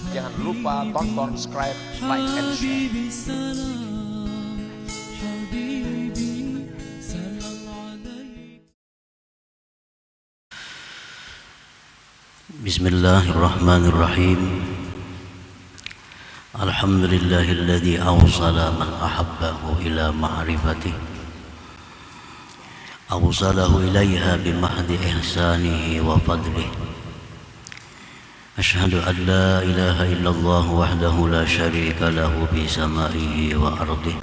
Jangan lupa tonton, subscribe, like, and share. Bismillahirrahmanirrahim. Alhamdulillahilladzi awsala man ahabbahu ila ma'rifatih, awsalahu ilaiha bimahdi ihsanihi wa fadlih. Ashhadu an la ilaha illallah wahdahu la syarika lahu bi samaihi wa ardih,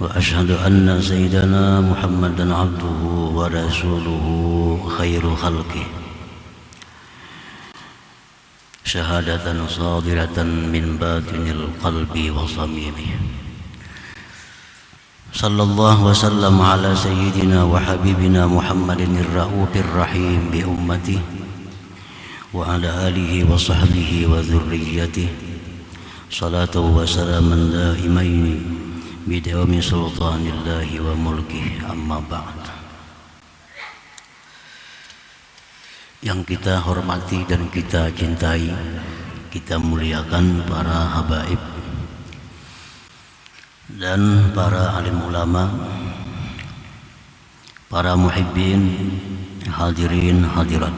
wa ashhadu anna sayyidana Muhammadan abduhu wa rasuluhu khairu khalqih, syahadatan sadiratan min batinil qalbi wa samimih. Sallallahu wa sallam ala sayyidina wa habibina Muhammadin ar-ra'ufir rahim bi ummatihi wa ala alihi wa sahbihi wa dhurriyyatihi, salatu wa salaman daimaini bidawami sultanillahi wa mulkihi, amma ba'd. Yang kita hormati dan kita cintai, kita muliakan para habaib dan para alim ulama, para muhibbin, hadirin hadirat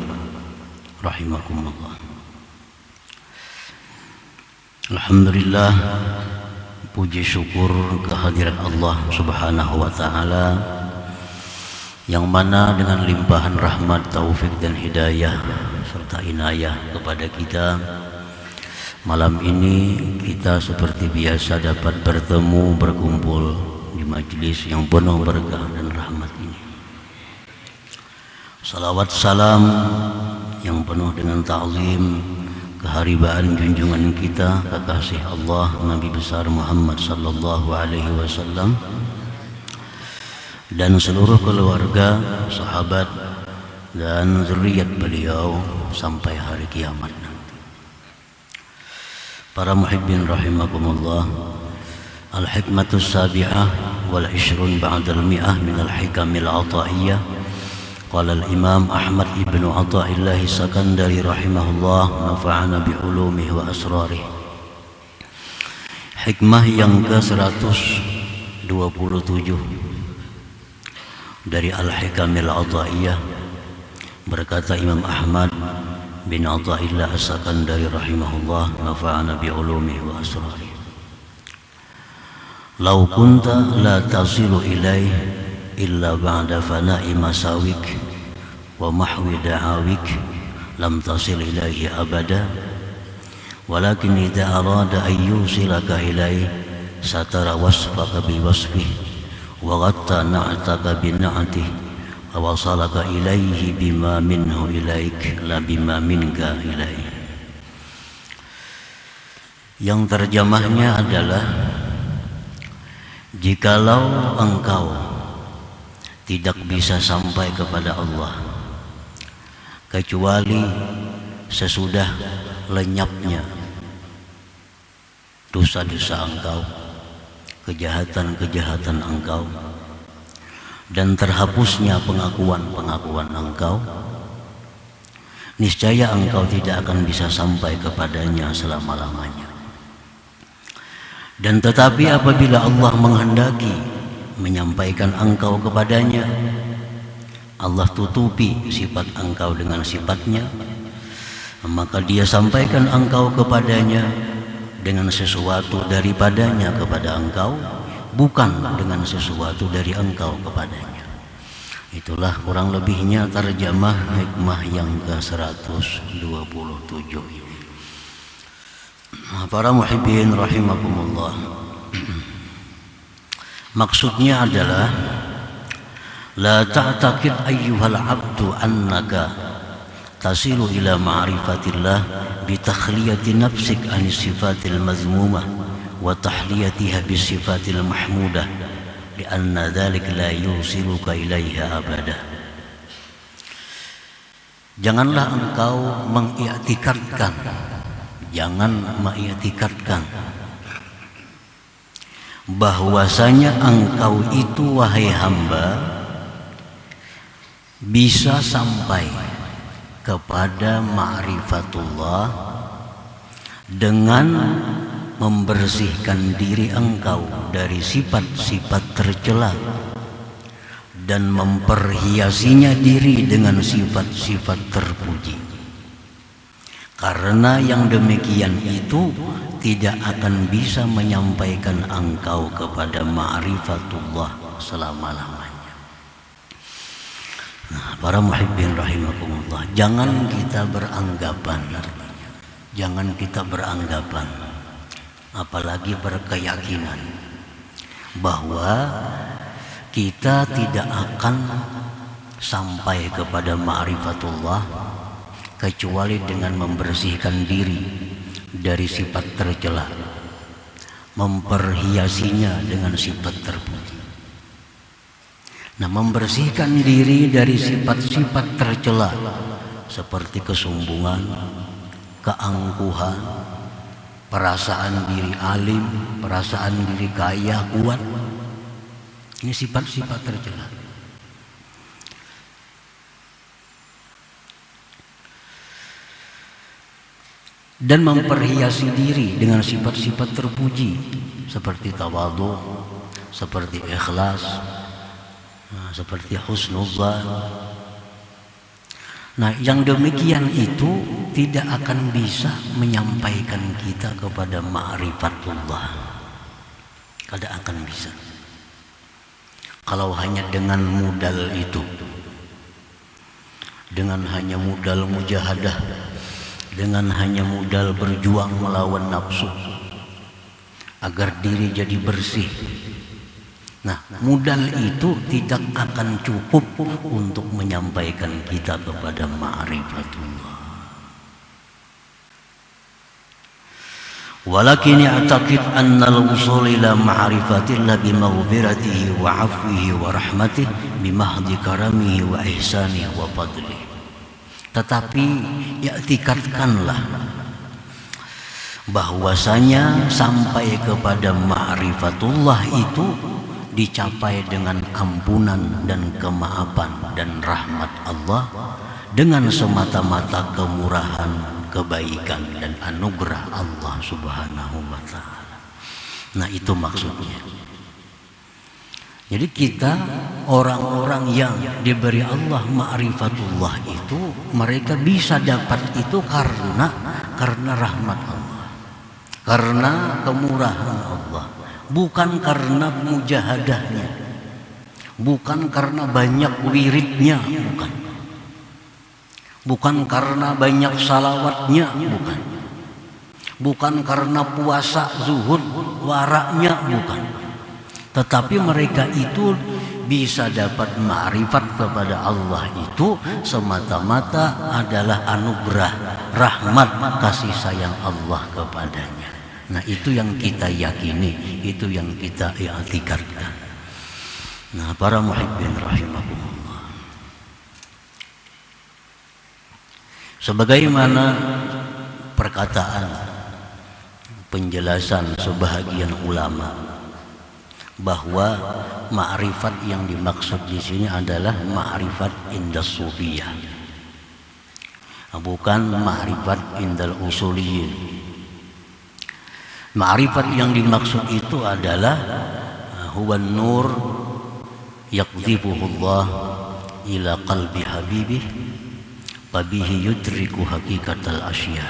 rahimakumullah. Alhamdulillah, puji syukur kehadiran Allah Subhanahu wa ta'ala, yang mana dengan limpahan rahmat, taufik dan hidayah serta inayah kepada kita, malam ini kita seperti biasa dapat bertemu, berkumpul di majelis yang penuh berkah dan rahmat ini. Salawat salam yang penuh dengan ta'zim, keharibaan junjungan kita, kekasih Allah Nabi besar Muhammad sallallahu alaihi wasallam, dan seluruh keluarga, sahabat dan zuriat beliau sampai hari kiamat nanti. Para muhibbin rahimakumullah, al-hikmatus sabi'ah wal 20 ba'dal mi'ah min al-hikamil ata'iyyah. Qala al-imam Ahmad ibn Athaillah Sakandari rahimahullah, nafa'ana bi'ulumihi wa asrarih. Hikmah yang ke-127 dari Al-Hikamil Atha'iyyah, berkata Imam Ahmad bin Athaillah Sakandari rahimahullah, nafa'ana bi'ulumihi wa asrarih. Law kunta la tasilu ilaih illa ba'da fana'i masawik wa mahwi da'awik lam tasil ilaihi abada, walakin idza arada an yusilaka ilaihi satara wasfaka bi wasfihi wa ghatta na'taka bi na'tihi wa wasalaka ilaihi bima minhu ilaik la bima minka ilaihi. Yang terjemahnya adalah, jikalau engkau tidak bisa sampai kepada Allah kecuali sesudah lenyapnya dosa-dosa engkau, kejahatan-kejahatan engkau, dan terhapusnya pengakuan-pengakuan engkau, niscaya engkau tidak akan bisa sampai kepadanya selama-lamanya. Dan tetapi apabila Allah menghendaki menyampaikan engkau kepadanya, Allah tutupi sifat engkau dengan sifatnya, maka dia sampaikan engkau kepadanya dengan sesuatu daripadanya kepada engkau, bukan dengan sesuatu dari engkau kepadanya. Itulah kurang lebihnya terjemah hikmah yang ke-127. Para muhibbin rahimakumullah, maksudnya adalah, la ta'taqid ayyuhal abdu annaka tasilu ila ma'rifatillah bi takhliyati nafsik anis sifatil mazmumah wa tahliyatiha bis sifatil mahmudah, lianna dhalik la yusiluka ilaiha abada. Janganlah engkau mengiktikadkan, jangan mengiktikadkan bahwasanya engkau itu, wahai hamba, bisa sampai kepada ma'rifatullah dengan membersihkan diri engkau dari sifat-sifat tercela dan memperhiasinya diri dengan sifat-sifat terpuji. Karena yang demikian itu tidak akan bisa menyampaikan engkau kepada ma'rifatullah selama-lamanya. Nah, para muhibbin rahimakumullah, jangan kita beranggapan, jangan kita beranggapan, apalagi berkeyakinan bahwa kita tidak akan sampai kepada ma'rifatullah kecuali dengan membersihkan diri dari sifat tercela, memperhiasinya dengan sifat terpuji. Nah, membersihkan diri dari sifat-sifat tercela seperti kesombongan, keangkuhan, perasaan diri alim, perasaan diri kaya, kuat. Ini sifat-sifat tercela. Dan memperhiasi diri dengan sifat-sifat terpuji seperti tawadhu, seperti ikhlas, seperti husnudzan. Nah, yang demikian itu tidak akan bisa menyampaikan kita kepada ma'rifatullah. Tidak akan bisa. Kalau hanya dengan modal itu, dengan hanya modal mujahadah, dengan hanya modal berjuang melawan nafsu agar diri jadi bersih. Nah, modal itu tidak akan cukup untuk menyampaikan kita kepada ma'rifatullah. Walakin i'taqid anna al-wusul ila ma'rifatillah bi maghfiratihi wa 'afwihi wa rahmatihi bi mahdi karamihi wa ihsanihi wa fadlihi. Tetapi i'tikadkanlah bahwasanya sampai kepada ma'rifatullah itu dicapai dengan ampunan dan kemaafan dan rahmat Allah dengan semata-mata kemurahan, kebaikan dan anugerah Allah Subhanahu wa ta'ala. Nah, itu maksudnya. Jadi kita orang-orang yang diberi Allah ma'rifatullah itu, mereka bisa dapat itu karena rahmat Allah, karena kemurahan Allah, bukan karena mujahadahnya, bukan karena banyak wiridnya, bukan karena banyak salawatnya, bukan karena puasa zuhud waraknya, bukan. Tetapi mereka itu bisa dapat ma'rifat kepada Allah itu semata-mata adalah anugerah, rahmat, kasih sayang Allah kepadanya. Nah, itu yang kita yakini, itu yang kita i'tikadkan. Nah, para muhibbin rahimakumullah, sebagaimana perkataan penjelasan sebahagian ulama bahwa ma'rifat yang dimaksud di sini adalah ma'rifat indas sufiyah, bukan ma'rifat indal usuliyin. Ma'rifat yang dimaksud itu adalah huwan nur yaqdhibuhullah ila qalbi habibih fabihi yudriku hakikatal asya.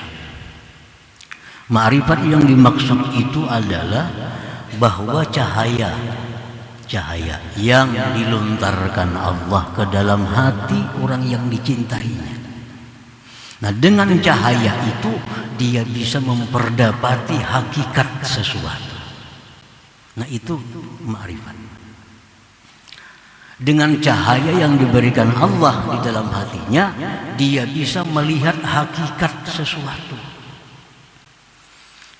Ma'rifat yang dimaksud itu adalah bahwa cahaya yang dilontarkan Allah ke dalam hati orang yang dicintainya. Nah, dengan cahaya itu dia bisa memperdapati hakikat sesuatu. Nah, itu ma'rifat. Dengan cahaya yang diberikan Allah di dalam hatinya, dia bisa melihat hakikat sesuatu.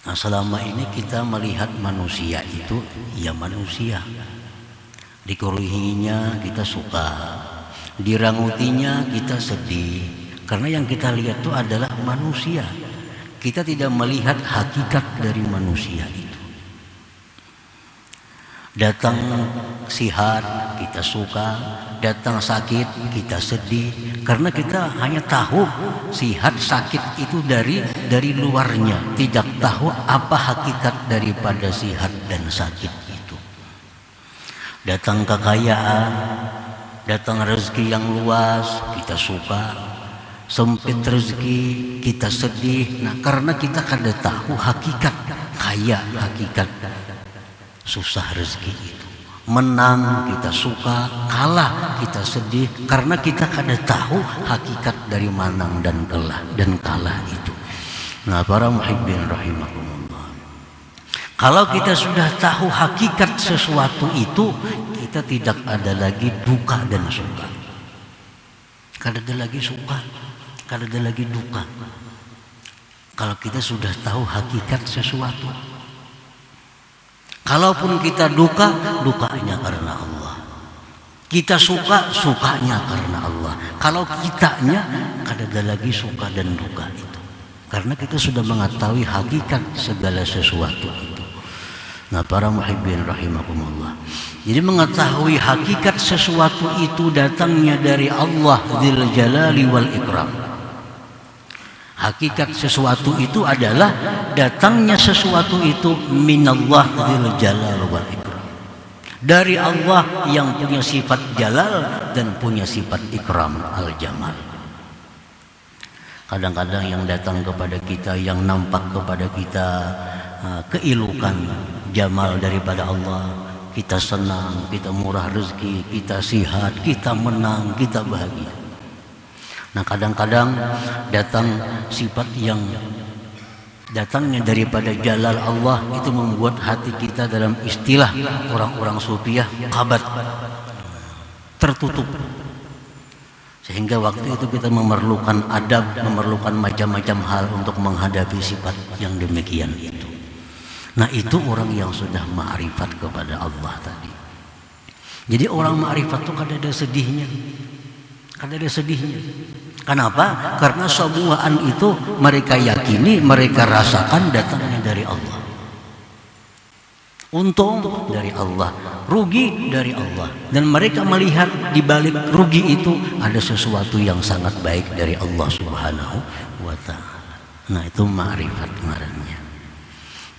Nah, selama ini kita melihat manusia itu ya manusia, dikeruhinya kita suka, dirangutinya kita sedih, karena yang kita lihat itu adalah manusia. Kita tidak melihat hakikat dari manusia itu. Datang sihat kita suka, datang sakit kita sedih, karena kita hanya tahu sihat sakit itu dari luarnya, tidak tahu apa hakikat daripada sihat dan sakit itu. Datang kekayaan, datang rezeki yang luas kita suka, sempit rezeki kita sedih. Nah, karena kita kada tahu hakikat kaya, hakikat susah rezeki itu. Menang kita suka, kalah kita sedih, karena kita kada tahu hakikat dari menang dan kalah itu. Nah, para muhibbin rahimakumullah, kalau kita sudah tahu hakikat sesuatu itu, kita tidak ada lagi duka dan suka. Kada ada lagi suka, kada ada lagi duka. Kalau kita sudah tahu hakikat sesuatu. Kalaupun kita duka, dukanya karena Allah. Kita suka, sukanya karena Allah. Kalau kitanya, kada ada lagi suka dan duka itu. Karena kita sudah mengetahui hakikat segala sesuatu itu. Nah, para muhibbin rahimakumullah, jadi mengetahui hakikat sesuatu itu datangnya dari Allah Dzul Jalali wal Ikram. Hakikat sesuatu itu adalah datangnya sesuatu itu minallah Dzul Jalal wal Ikram, dari Allah yang punya sifat jalal dan punya sifat ikram al-jamal. Kadang-kadang yang datang kepada kita, yang nampak kepada kita keilukan jamal daripada Allah, kita senang, kita murah rezeki, kita sihat, kita menang, kita bahagia. Nah, kadang-kadang datang sifat yang datangnya daripada jalal Allah itu membuat hati kita, dalam istilah orang-orang sufiah, kabat, tertutup. Sehingga waktu itu kita memerlukan adab, memerlukan macam-macam hal untuk menghadapi sifat yang demikian itu. Nah, itu orang yang sudah ma'rifat kepada Allah tadi. Jadi orang ma'rifat itu kada ada sedihnya. Kada ada sedihnya. Kenapa? Karena semuaan itu mereka yakini, mereka rasakan datangnya dari Allah. Untung dari Allah, rugi dari Allah, dan mereka melihat di balik rugi itu ada sesuatu yang sangat baik dari Allah Subhanahu wa Ta'ala. Nah, itu ma'rifat ngarannya.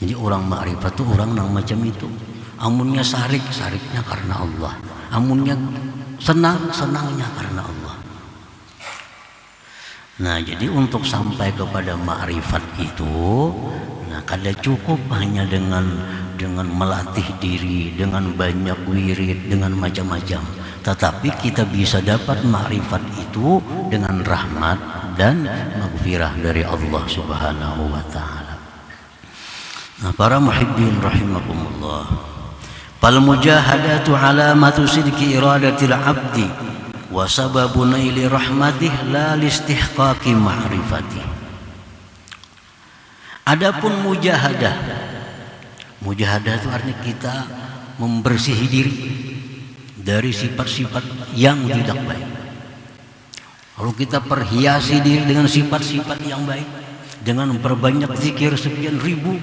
Jadi orang ma'rifat itu orang yang macam itu. Amunnya sarik, sariknya karena Allah. Amunnya senang, senangnya karena Allah. Nah, jadi untuk sampai kepada ma'rifat itu, nah, kada cukup hanya dengan melatih diri, dengan banyak wirid, dengan macam-macam. Tetapi kita bisa dapat ma'rifat itu dengan rahmat dan maghfirah dari Allah Subhanahu wa Ta'ala. Nah, para muhibbin rahimakumullah, fal mujahadatu alamatu sidqi iradatil abdi wa sababu naili rahmatih la listihqaqi ma'rifatih. Adapun mujahadah, mujahadah itu artinya kita membersihi diri dari sifat-sifat yang tidak baik. Kalau kita perhiasi diri dengan sifat-sifat yang baik, dengan memperbanyak zikir sekian ribu,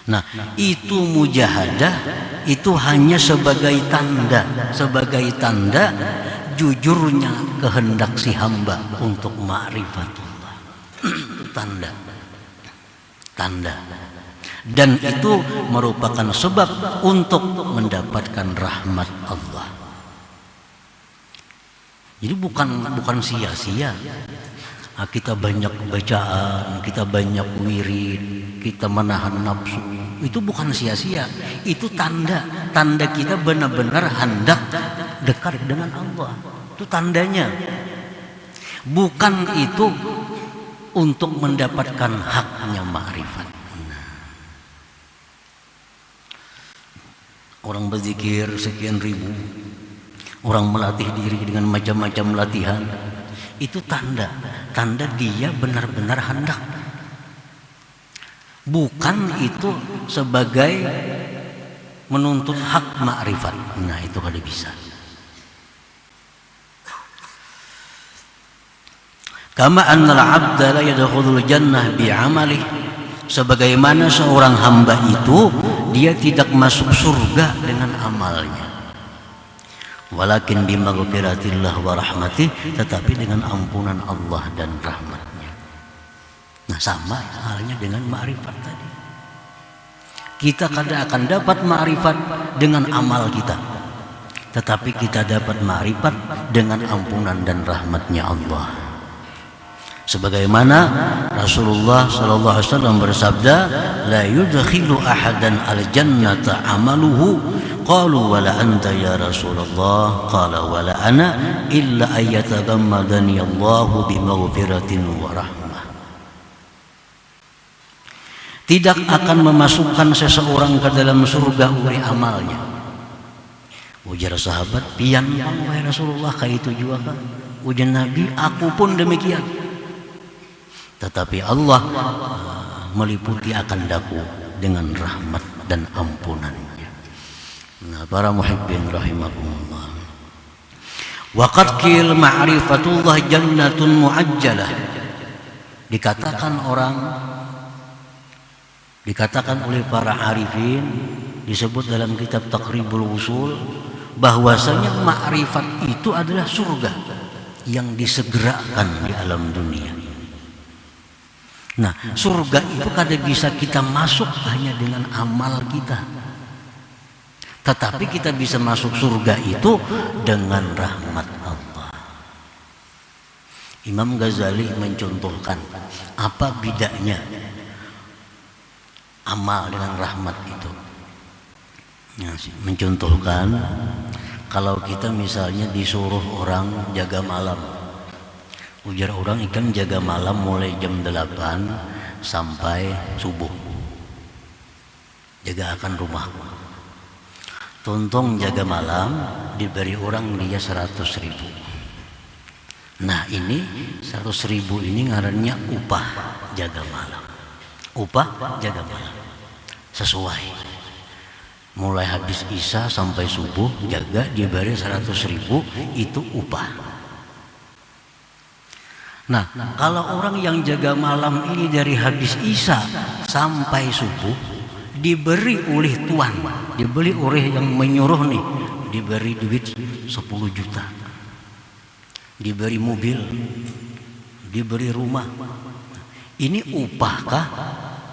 nah, itu mujahadah, itu hanya sebagai tanda jujurnya kehendak si hamba untuk ma'rifatullah. tanda, dan itu merupakan sebab untuk mendapatkan rahmat Allah. Jadi bukan sia-sia. Nah, kita banyak bacaan, kita banyak wirid, kita menahan nafsu, itu bukan sia-sia. Itu tanda kita benar-benar hendak dekat dengan Allah. Itu tandanya. Bukan itu untuk mendapatkan haknya ma'rifat. Orang berzikir sekian ribu, orang melatih diri dengan macam-macam latihan, itu tanda dia benar-benar hendak. Bukan itu sebagai menuntut hak ma'rifat. Nah, itu kada bisa. Kama annal 'abda la yadkhulul jannah bi'amalihi, sebagaimana seorang hamba itu dia tidak masuk surga dengan amalnya. Walakin bimaghfiratillah wa rahmatih, tetapi dengan ampunan Allah dan rahmatnya. Nah, sama halnya dengan ma'rifat tadi. Kita kadang akan dapat ma'rifat dengan amal kita, tetapi kita dapat ma'rifat dengan ampunan dan rahmatnya Allah. Sebagaimana Rasulullah sallallahu alaihi wasallam bersabda, la yudkhilu ahadan al-jannata amaluhu. Qalu wala anta ya Rasulullah, qala wala ana illa ayyatagammadani Allahu bimaghfiratin wa rahmah. Tidak akan memasukkan seseorang ke dalam surga oleh amalnya. Ujar sahabat, pian wahai Rasulullah, kayak itu juga kan? Ujar Nabi, aku pun demikian. Tetapi Allah meliputi akan daku dengan rahmat dan ampunannya. Nah, para muhibbin rahimakumullah. Waqad qil ma'rifatullah jannatun mu'ajjalah. Dikatakan oleh para arifin, disebut dalam kitab Taqribul Usul, bahwasanya ma'rifat itu adalah surga yang disegerakan di alam dunia. Nah, surga itu kadang bisa kita masuk hanya dengan amal kita. Tetapi kita bisa masuk surga itu dengan rahmat Allah. Imam Ghazali mencontohkan apa bedanya amal dengan rahmat itu. Mencontohkan, kalau kita misalnya disuruh orang jaga malam, ujar orang ikan jaga malam mulai jam 8 sampai subuh, jaga akan rumahku. Tontong jaga malam diberi orang dia 100.000. Nah, ini 100.000 ini ngarannya upah jaga malam. Upah jaga malam sesuai. Mulai habis isya sampai subuh jaga diberi 100.000, itu upah. Nah, kalau orang yang jaga malam ini dari habis isya sampai subuh diberi oleh tuan, diberi oleh yang menyuruh nih, diberi duit 10 juta, diberi mobil, diberi rumah. Ini upahkah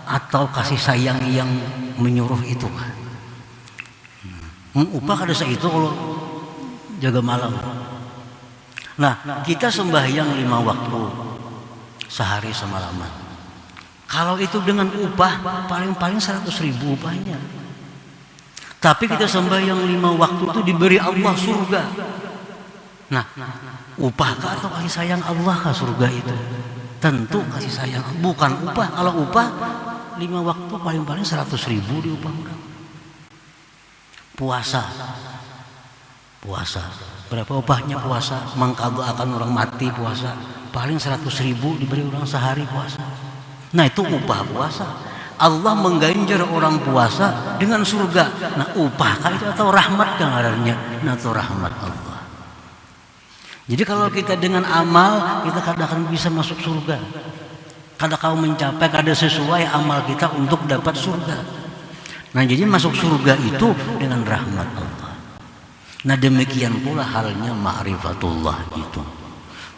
atau kasih sayang yang menyuruh itu? Upah ada itu kalau jaga malam. Nah, kita sembahyang 5 waktu sehari semalaman. Kalau itu dengan upah paling-paling 100.000 upahnya. Tapi kita sembahyang 5 waktu itu diberi Allah surga. Nah, upahkah atau kasih sayang Allah kah surga itu? Tentu kasih sayang, bukan upah. Kalau upah 5 waktu paling-paling 100.000 di upah orang. Puasa berapa upahnya puasa? Mengqadha akan orang mati puasa, paling 100.000 diberi orang sehari puasa. Nah, itu upah puasa. Allah mengganjar orang puasa dengan surga. Nah, upahkah itu atau rahmat kan ngarannya? Nah, itu rahmat Allah. Jadi kalau kita dengan amal, kita kadang bisa masuk surga. Kadang kau mencapai, kadang sesuai amal kita untuk dapat surga. Nah, jadi masuk surga itu dengan rahmat Allah. Nah, demikian pula halnya ma'rifatullah itu.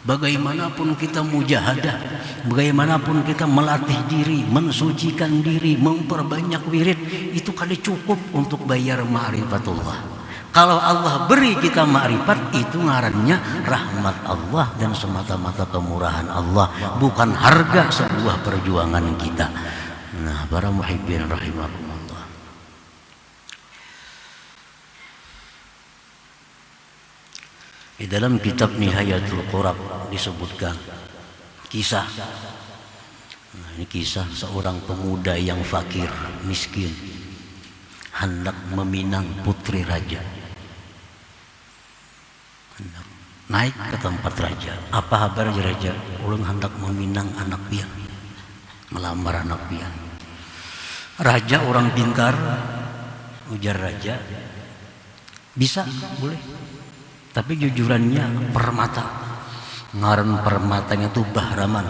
Bagaimanapun kita mujahadah, bagaimanapun kita melatih diri, mensucikan diri, memperbanyak wirid, itu kali cukup untuk bayar ma'rifatullah. Kalau Allah beri kita ma'rifat, itu ngarannya rahmat Allah dan semata-mata kemurahan Allah, bukan harga sebuah perjuangan kita. Nah, para muhibbin rahimakumullah. Di dalam kitab Nihayatul Qurab disebutkan kisah. Nah, ini kisah seorang pemuda yang fakir, miskin, hendak meminang putri raja. Hendak naik ke tempat raja. Apa kabar raja? Ulun hendak meminang anak pian, melamar anak pian. Raja orang pintar, ujar raja, bisa, boleh. Tapi jujurannya permata, ngaran permatanya itu Bahraman.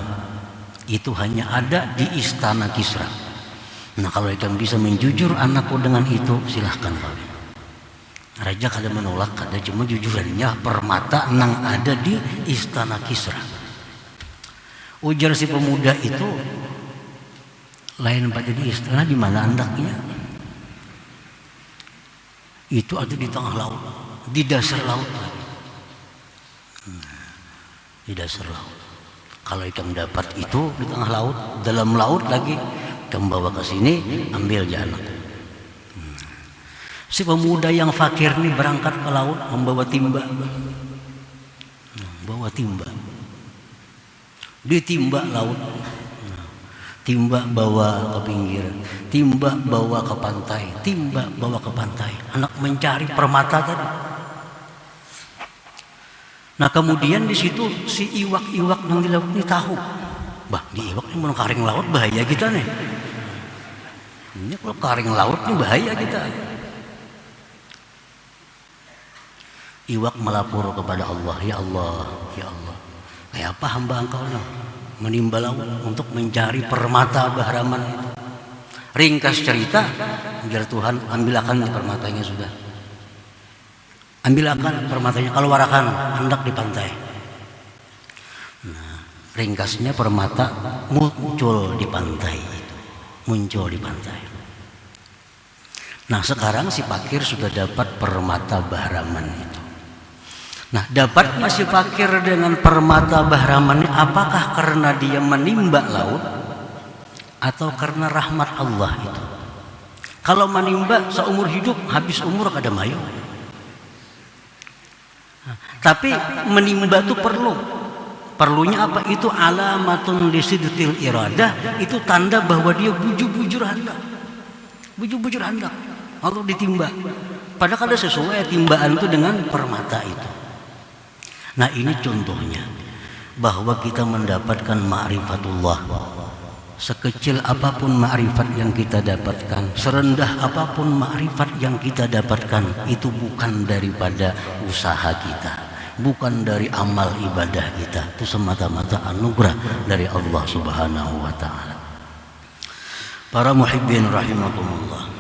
Itu hanya ada di istana Kisra. Nah kalau ikam bisa menjujur anakku dengan itu, silahkan kawin. Raja kada menolak, kada, cuma jujurannya permata nang ada di istana Kisra. Ujar si pemuda itu, lain pada di istana, di mana andaknya? Itu ada di tengah laut, di dasar laut. Di dasar laut. Kalau ikam dapat itu di tengah laut, dalam laut lagi, ikam bawa ke sini, ambil aja anakku. Si pemuda yang fakir ini berangkat ke laut membawa timba. Bawa timba. Ditimba laut. Timba bawa ke pinggir, timba bawa ke pantai, timba bawa ke pantai. Anak mencari permata tadi. Nah kemudian di situ si iwak-iwak yang di laut ini tahu, bah di iwak ini mau karing laut bahaya kita nih. Ini kalau karing laut ini bahaya kita. Iwak melapor kepada Allah, ya Allah, ya Allah. Kayak apa hamba engkau nih menimba laut untuk mencari permata Bahraman itu. Ringkas cerita, biar Tuhan ambilakan permatanya sudah. Ambilakan permatanya, kalau warakan hendak di pantai. Nah, ringkasnya permata muncul di pantai itu. Muncul di pantai. Nah sekarang si fakir sudah dapat permata Bahraman itu. Nah dapatnya si fakir dengan permata Bahraman ini, apakah karena dia menimba laut atau karena rahmat Allah itu? Kalau menimba seumur hidup, habis umur kada mayu. Tapi menimba itu perlunya apa? Itu alamatun lisidtil iradah, itu tanda bahwa dia bujur-bujur hendak. Bujur-bujur hendak Allah ditimba. Padahal kada sesuai timbaan itu dengan permata itu. Nah ini contohnya bahwa kita mendapatkan ma'rifatullah. Sekecil apapun ma'rifat yang kita dapatkan, serendah apapun ma'rifat yang kita dapatkan, itu bukan daripada usaha kita, bukan dari amal ibadah kita, itu semata-mata anugerah dari Allah Subhanahu wa ta'ala. Para muhibbin rahimakumullah,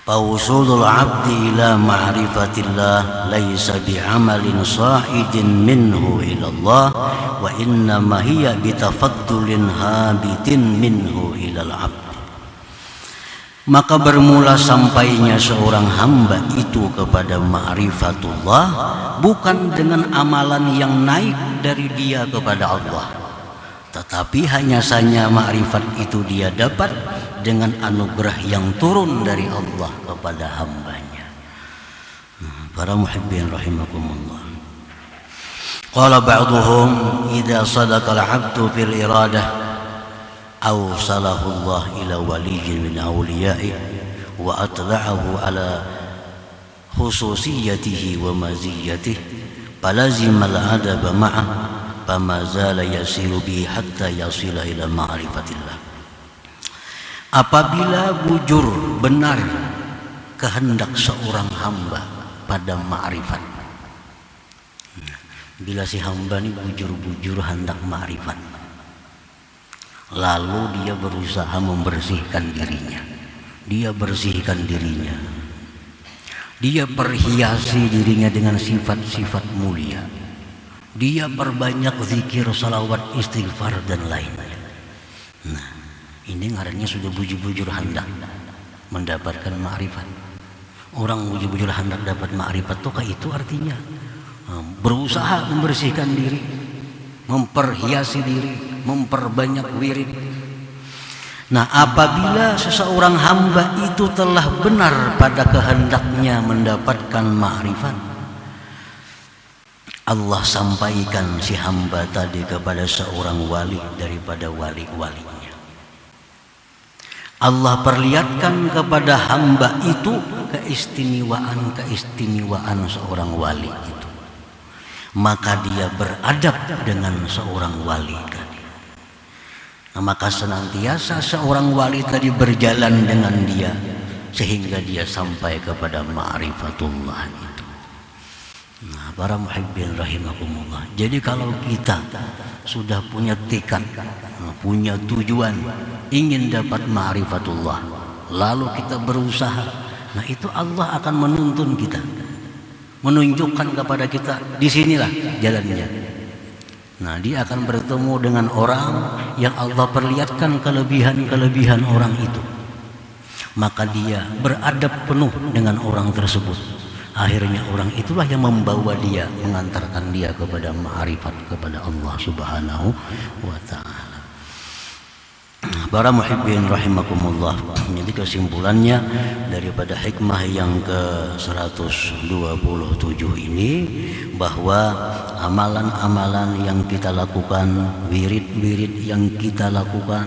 Fawusulul abdi ila ma'rifatillah laysa bi'amalin sa'idin minhu ilallah wa innama hiya bitafaddulin habitin minhu ilal abdi. Maka bermula sampainya seorang hamba itu kepada ma'rifatullah bukan dengan amalan yang naik dari dia kepada Allah, tetapi hanya saja ma'rifat itu dia dapat dengan anugerah yang turun dari Allah kepada hambanya. Para muhibbin rahimakumullah. Qala ba'duhum idza sadaqa al-'abdu fil iradah awsalahu Allah ila waliyyin min awliya'ihi wa atla'ahu ala khususiyatihi wa maziyatihi falazima al-adaba ma'ah fama zala yasilu bihi hatta yasila ila ma'rifatillah. Apabila bujur benar kehendak seorang hamba pada ma'rifat, bila si hamba ini bujur-bujur hendak ma'rifat, lalu dia berusaha membersihkan dirinya, dia bersihkan dirinya, dia perhiasi dirinya dengan sifat-sifat mulia, dia perbanyak zikir, salawat, istighfar dan lainnya. Nah ini ngarannya sudah bujur-bujur hendak mendapatkan ma'rifat. Orang bujur-bujur hendak dapat ma'rifat itu artinya berusaha membersihkan diri, memperhiasi diri, memperbanyak wirid. Nah apabila seseorang hamba itu telah benar pada kehendaknya mendapatkan ma'rifat, Allah sampaikan si hamba tadi kepada seorang wali daripada wali-walinya. Allah perlihatkan kepada hamba itu keistimewaan seorang wali itu. Maka dia beradab dengan seorang wali tadi. Nah, maka senantiasa seorang wali tadi berjalan dengan dia sehingga dia sampai kepada ma'rifatullah itu. Nah, para muhibbin rahimakumullah. Jadi kalau kita sudah punya tekad punya tujuan, ingin dapat ma'rifatullah, lalu kita berusaha, nah itu Allah akan menuntun kita, menunjukkan kepada kita disinilah jalannya. Nah, dia akan bertemu dengan orang yang Allah perlihatkan kelebihan-kelebihan orang itu, maka dia beradab penuh dengan orang tersebut. Akhirnya orang itulah yang membawa dia, mengantarkan dia kepada ma'rifat kepada Allah Subhanahu wa ta'ala. Para muhibbin rahimakumullah, jadi kesimpulannya daripada hikmah yang ke-127 ini, bahwa amalan-amalan yang kita lakukan, wirid-wirid yang kita lakukan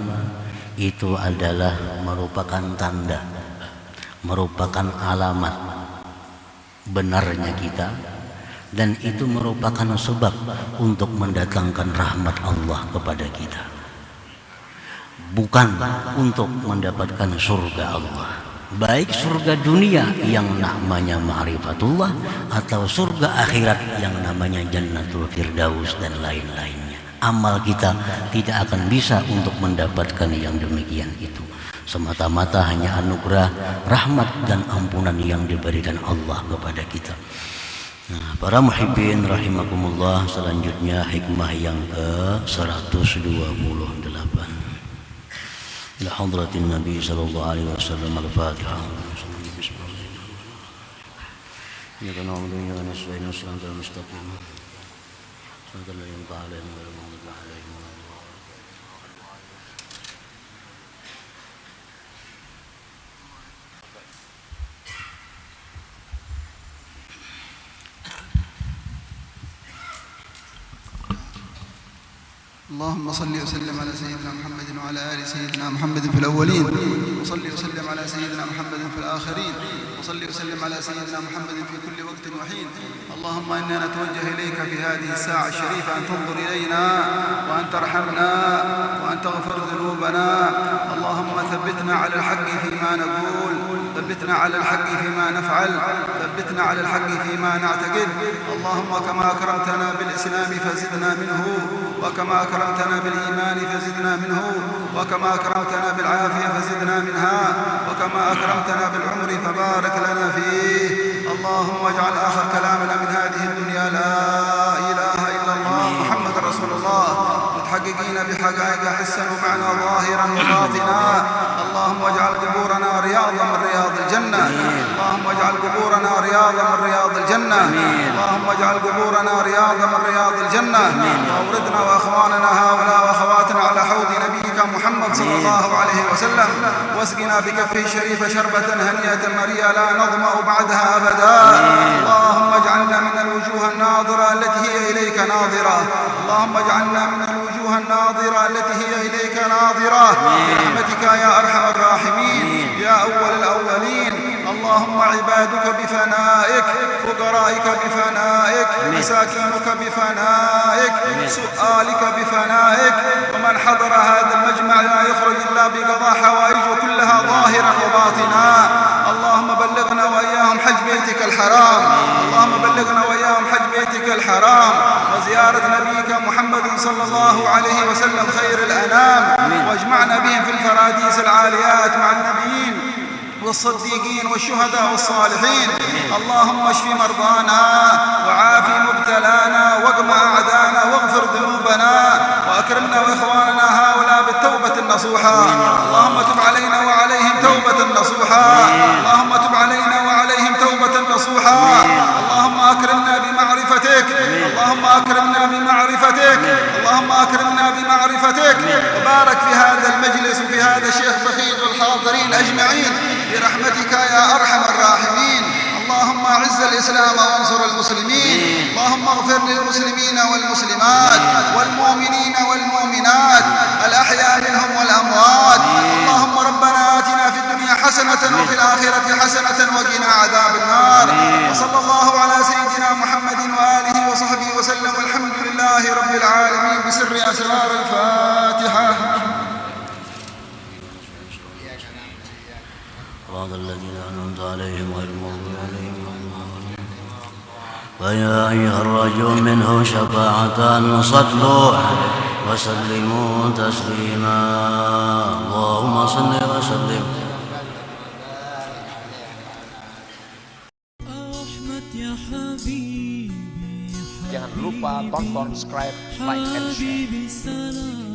itu adalah merupakan tanda, merupakan alamat benarnya kita, dan itu merupakan sebab untuk mendatangkan rahmat Allah kepada kita, bukan untuk mendapatkan surga Allah, baik surga dunia yang namanya ma'rifatullah atau surga akhirat yang namanya jannatul firdaus dan lain-lainnya. Amal kita tidak akan bisa untuk mendapatkan yang demikian itu, semata-mata hanya anugerah, rahmat dan ampunan yang diberikan Allah kepada kita. Nah, para muhibbin rahimakumullah, selanjutnya hikmah yang ke-128. Ila hadratin Nabi sallallahu alaihi wasallam, al-Fatihah. Ya kana umdunya wa nasrina sallallahu mustaqim. Sallallahu alaihi wa sallam. اللهم صل وسلم على سيدنا محمد وعلى آل سيدنا محمد في الأولين، وصل وسلم على سيدنا محمد في الآخرين، وصل وسلم على سيدنا محمد في كل وقت وحين. اللهم إنا نتوجه إليك في هذه الساعة الشريفة أن تنظر إلينا وأن ترحمنا وأن تغفر ذنوبنا. اللهم ثبتنا على الحق فيما نقول، ثبتنا على الحق فيما نفعل، ثبتنا على الحق فيما نعتقد. اللهم كما أكرمتنا بالإسلام فزدنا منه، وكما أكرمتنا بالإيمان فزدنا منه، وكما أكرمتنا بالعافية فزدنا منها، وكما أكرمتنا بالعمر فبارك لنا فيه. اللهم اجعل آخر كلامنا من هذه الدنيا لا إله إلا الله محمد رسول الله، متحققين بحقائق حسا ومعنى ظاهرا وباطنا. اللهم اجعل قبورنا رياضا من رياض الجنة، اللهم اجعل قبورنا رياضا من رياض الجنة، اللهم اجعل قبورنا رياضا من رياض الجنة. وأوردنا وأخواننا هؤلاء وأخواتنا على حوض نبيك محمد صلى الله عليه وسلم، واسقنا بكفه الشريف شربة هنيئة مريئة لا نظمأ بعدها أبدا. اللهم اجعلنا من الوجوه الناظرة التي هي إليك ناظرة، اللهم اجعلنا من الوجوه الناظرة التي هي إليك ناظرة برحمتك يا أرحم الراحمين يا أول الأولين. اللهم عبادك بفنائك، فقرائك بفنائك، مساكينك بفنائك، سؤالك بفنائك. ومن حضر هذا المجمع لا يخرج إلا بقضاء حوائجه كلها ظاهرا وباطنا. اللهم بلغنا وإياهم حج بيتك الحرام، اللهم بلغنا وإياهم حج بيتك الحرام وزيارة نبيك محمد صلى الله عليه وسلم خير الأنام، واجمعنا بهم في الفراديس العاليات مع النبيين والصديقين والشهداء والصالحين. اللهم اشف مرضانا وعافي مبتلانا واقمع أعدانا واغفر ذنوبنا، وأكرمنا وإخواننا هؤلاء بالتوبة النصوحة. اللهم تب علينا وعليهم توبة نصوحا، اللهم تب علينا وعليهم توبة نصوحا. اللهم أكرمنا بمعرفتك، اللهم أكرمنا بمعرفتك، اللهم أكرمنا بمعرفتك. وبارك في هذا المجلس وفي هذا الشيخ بخيت والحاضرين أجمعين برحمتك يا أرحم الراحمين. اللهم أعز الإسلام وانصر المسلمين، اللهم اغفر للمسلمين والمسلمات والمؤمنين والمؤمنات الأحياء منهم والأموات. اللهم ربنا آتنا في الدنيا حسنة وفي الآخرة حسنة وقنا عذاب النار. وصلى الله على سيدنا محمد وآله وصحبه وسلم، والحمد لله رب العالمين بسر أسرار الفاتحة. صراط الذين أنعمت عليهم غير المغضوب عليهم ولا الضالين. فيا أيها الرجل منه شفاعة صلوا عليه وسلموا تسليما اللهم صل وسلم Jangan lupa tonton, subscribe, like, and share.